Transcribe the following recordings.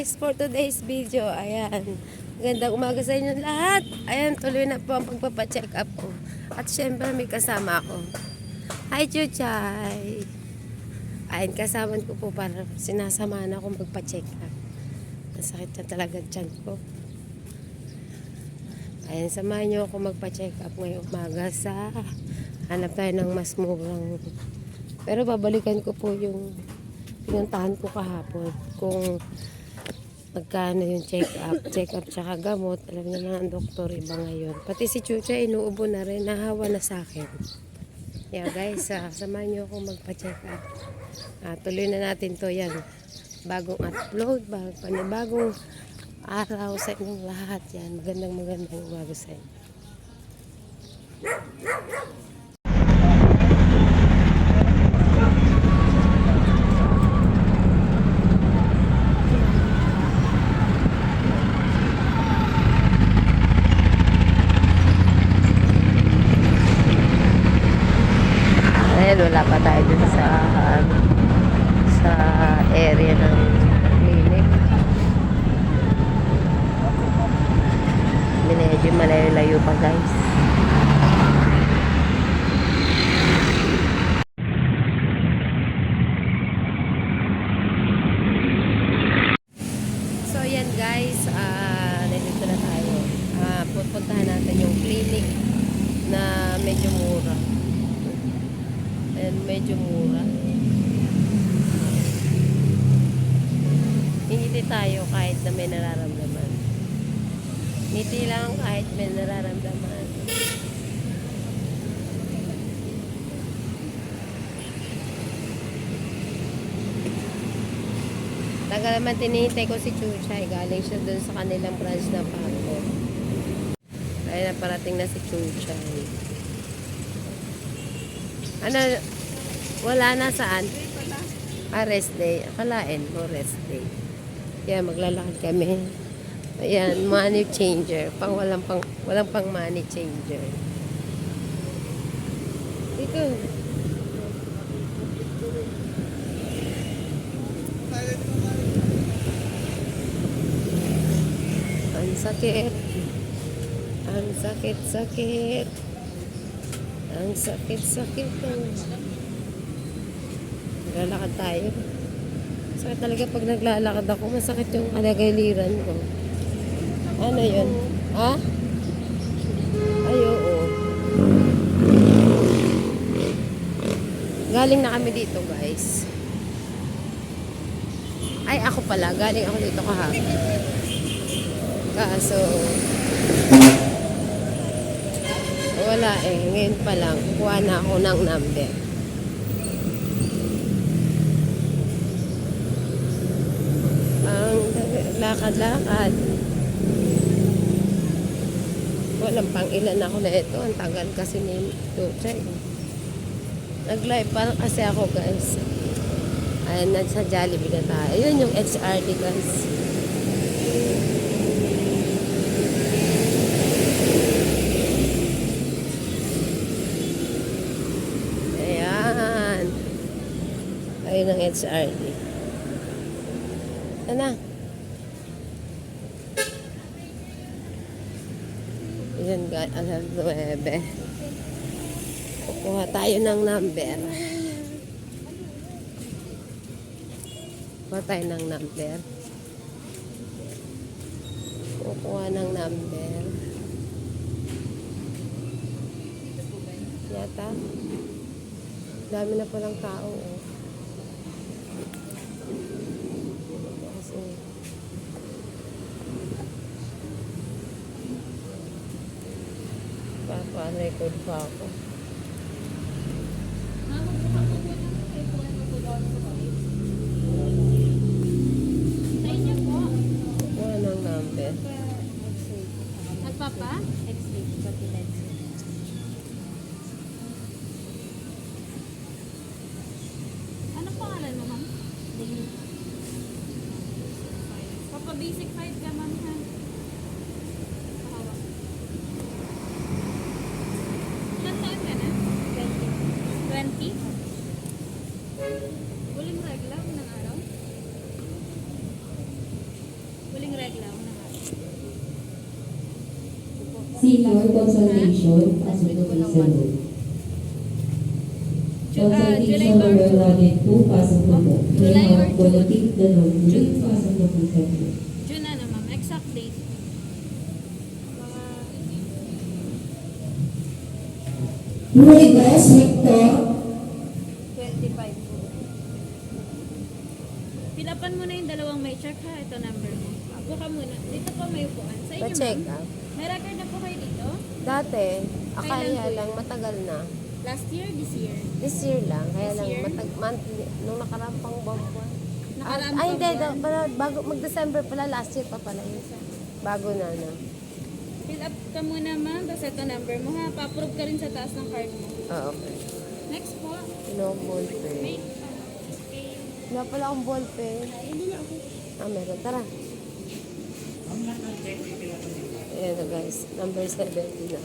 guys for today's video. Ayan. Magandang umaga sa inyo lahat. Ayan, tuloy na po ang pagpapacheck up ko. At syempre may kasama ako. Hi, Chuchay. Ayan, kasaman ko po para sinasamahan ako magpacheck up. Nasakit na talaga tiyan ko. Ayan, samahan nyo ako magpacheck up ngayong umaga sa hanap tayo ng mas murang. Pero babalikan ko po yung pinuntahan ko kahapon kung magkano yung check up tsaka gamot. Alam niyo na ang doktor iba ngayon, pati si Chucha inuubo na rin, nahawa na sa akin. Yeah guys, samahan niyo ako magpa-check up. Tuloy na natin to. Yan, bagong upload, panibagong araw sa inyong lahat. Yan, magandang umaga sa inyo. Wala pa tayo dun sa area ng clinic. Medyo malayo pa guys. So yan guys, nandito na tayo. Pupuntahan natin yung clinic na medyo mura. Medyo mura. Ngiti tayo kahit na may nararamdaman. Ngiti lang kahit may nararamdaman. Tagal naman tinihintay ko si Chuchay. Galing siya dun sa kanilang branch na Paco. Kaya naparating na si Chuchay. Ano, wala na saan? Rest day. Akalain mo rest day. Kaya maglalakad kami. Ayan, money changer. Walang pang money changer. Dito. Ang sakit. Ang sakit-sakit. Ang sakit-sakit. Naglalakad tayo. Sakit talaga pag naglalakad ako. Masakit yung kalagaliran ko. Ano yun? Ha? Ay, oo. Galing na kami dito, guys. Ay, ako pala. Galing ako dito kahapon. Kaso wala eh. Ngayon pa lang. Kuha na ako ng number. Ang lakad-lakad. Walang pang ilan ako na ito. Ang tagal kasi ni Chuchay. Nag-live pa kasi ako guys. Ayan, sa Jollibee na tayo. Ayun yung HRD guys. Ayun ang HRD. Ano? Ayan guys, alas 9. Kukuha tayo ng number. Kukuha tayo ng number. Kukuha ng number. Yata. Dami na palang tao eh. Record pa ako. Kuha ng number. Nagpapa? Anong pangalan mo, ma'am? Papa basic 5 ka, ma'am. Ilan taon ka na? 20? 20? Walang regla ng araw? senior consultation, pasok na po sa loob. Consultation number 1 and 2, pasok na po. July or May bulletin na number, June. pasok na po sa loob. June ano ma'am? Exact date. Nuevas, Victor. 25 po. Pilapan mo na yung dalawang may check ha. Ito number mo. Ako ka muna. Dito po may upuan. Sa inyo Pa-check ma'am. up. May record na po kayo dito? Dati, akala Kailan po lang, matagal na. Last year, this year? This year lang, kaya This lang year? monthly, nung nakarampang buwan. Nakarampang Ay, hindi, buwan? bago mag-December pala, last year pa pala yun. Bago na. Fill up ka muna ma'am. Tapos ito number mo ha. Pa-approve ka rin sa taas ng card mo. Okay. Next po. No ballpen. May Wala pala akong ballpen. hindi na ako. Meron. Tara. Ayan na guys, number 70 na.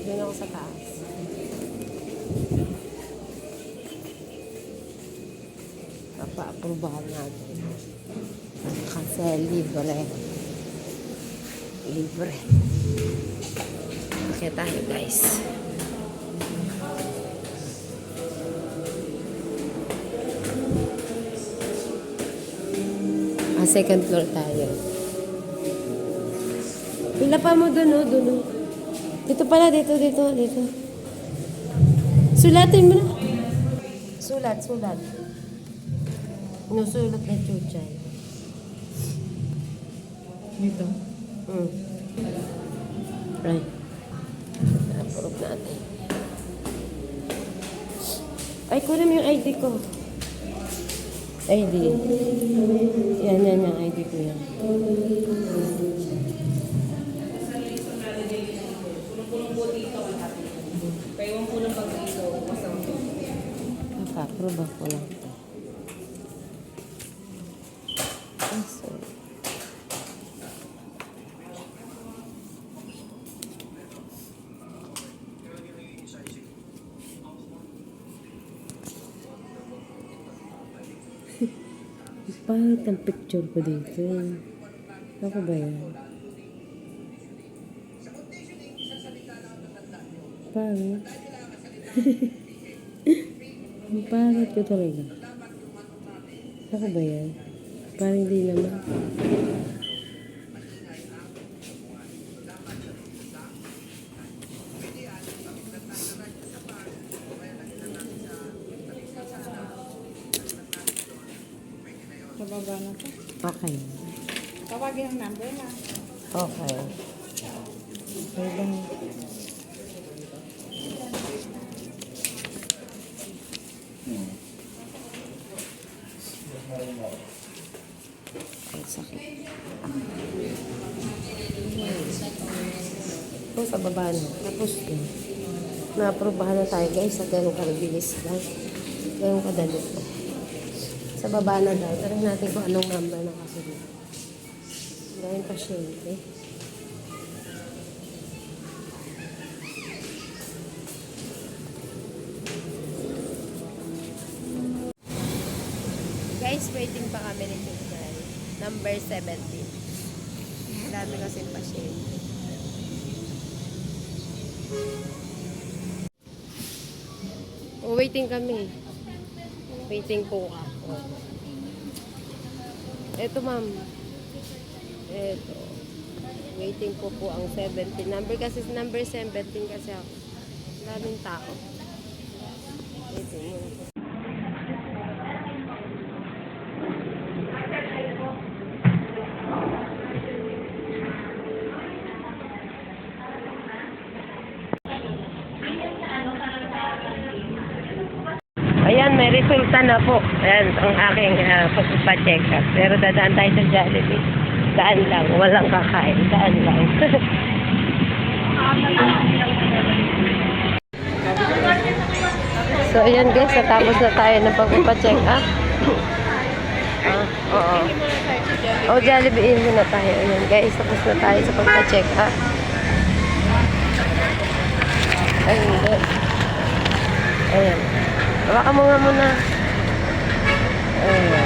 Doon ako sa taas. Papa-aprobahan natin. Kasi libre. Libre. Okay tayo guys. Second floor tayo. Pila pa mo dun, oh, dun, oh. Dito pala, dito. Sulatin mo na. Sulat. Nusulat na chuchay. Dito. Right. Approve natin. Ay, kunin mo yung ID ko. ID. Yan yung ID ko yan. Papa-approve ako lang ito. Ay, sorry. Pangit ang picture ko dito. Ako ba yan? Pangit. Ang pangit ko talaga. Ako ba yan? Parang hindi naman. Bababa na to. Okay. Tawagin ang number na. Okay. Okay lang. Ang sakit. Ito sa baba na. Tapos yun. Na-aprobahan na tayo guys sa ganun kabilis lang. Ganun kadali. Sa baba na daw. Tara natin kung anong number na kasunod. Dahil pasyente. Guys, waiting pa kami ni Tugal. Number 17. Dami kasi pasyente. Waiting kami. Waiting po ako. Eto ma'am. Eto. Waiting po ang 17. Number 17 kasi ako. Daming tao. Waiting muna po. Ayan, may resulta na po. Ayan, ang aking pagpapacheck up. Pero dadaan tayo sa Jollibee. Daan lang, walang kakain. Daan lang. So, ayan guys, natapos na tayo ng pagpapacheck up. Oo. O, Jollibee muna tayo. Ayan guys, tapos na tayo sa pagpacheck up. Ayun guys. Ayan. Baka mo nga muna. Ayan.